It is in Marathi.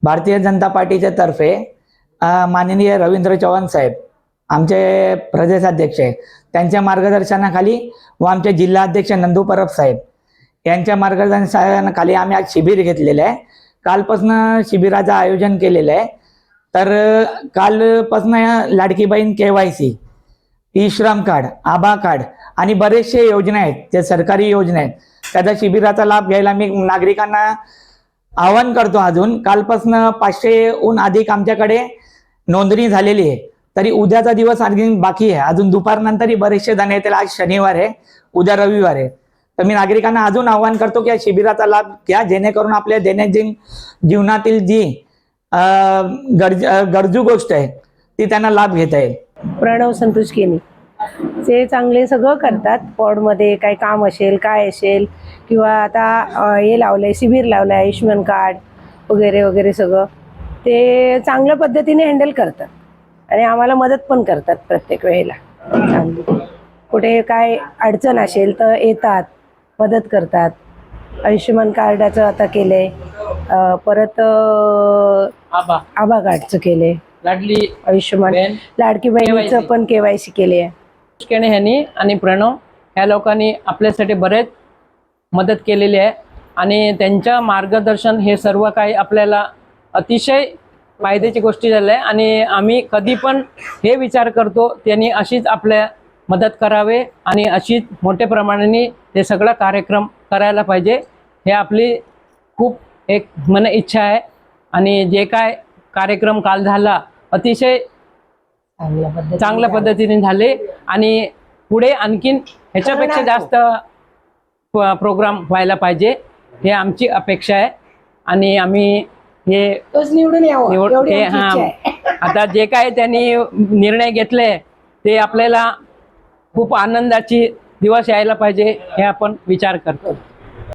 भारतीय जनता पार्टीच्या तर्फे माननीय रवींद्र चव्हाण साहेब आमचे प्रदेशाध्यक्ष आहे, त्यांच्या मार्गदर्शनाखाली व आमचे जिल्हाध्यक्ष नंदू परब साहेब यांच्या मार्गदर्शनाखाली आम्ही आज शिबिर घेतलेलं आहे। कालपासून शिबिराचं आयोजन केलेलं आहे। तर कालपासून लाडकी बहीण KYC, ई श्रम कार्ड, आभा कार्ड आणि बरेचसे योजना आहेत, जे सरकारी योजना आहेत, त्याचा शिबिराचा लाभ घ्यायला मी नागरिकांना आवाहन करतो। अजून कालपासून 500हून अधिक आमच्याकडे नोंदणी झालेली आहे, तरी उद्याचा दिवस आणखी बाकी आहे। अजून दुपारनंतरही बरेचसे जण येतील। आज शनिवार आहे, उद्या रविवार आहे। तर मी नागरिकांना अजून आवाहन करतो की या शिबिराचा लाभ घ्या, जेणेकरून आपल्या दैनंदिन जीवनातील जी गरजू गोष्ट आहे ती त्यांना लाभ घेता येईल। प्रणव संतोष केनी ते चांगले सगळं करतात। वॉर्डमध्ये काही काम असेल, काय असेल, किंवा आता हे लावलंय, शिबिर लावलंय, आयुष्यमान कार्ड वगैरे वगैरे सगळं ते चांगल्या पद्धतीने हँडल करतात आणि आम्हाला मदत पण करतात प्रत्येक वेळेला। चांगली कुठे काय अडचण असेल तर येतात, मदत करतात। आयुष्यमान कार्डाचं आता केलंय, परत आभा कार्डचं केलंय, लाडली आयुष्यमान लाडकी बहिणीचं पण KYC केले आहे। ह्यांनी आणि प्रणव ह्या लोकांनी आपल्यासाठी बरेच मदत केलेली आहे आणि त्यांच्या मार्गदर्शन हे सर्व काही आपल्याला अतिशय फायद्याची गोष्टी झाल्या आहे आणि आम्ही कधी पण हे विचार करतो त्यांनी अशीच आपल्या मदत करावे आणि अशीच मोठ्या प्रमाणाने हे सगळं कार्यक्रम करायला पाहिजे, हे आपली खूप एक मन इच्छा आहे। आणि जे काय कार्यक्रम काल झाला अतिशय चांगल्या पद्धतीने झाले आणि पुढे आणखीन ह्याच्यापेक्षा जास्त प्रोग्राम व्हायला पाहिजे, हे आमची अपेक्षा आहे। आणि आम्ही हे आता जे काय त्यांनी निर्णय घेतले ते आपल्याला खूप आनंदाची दिवस यायला पाहिजे, हे आपण विचार करतो।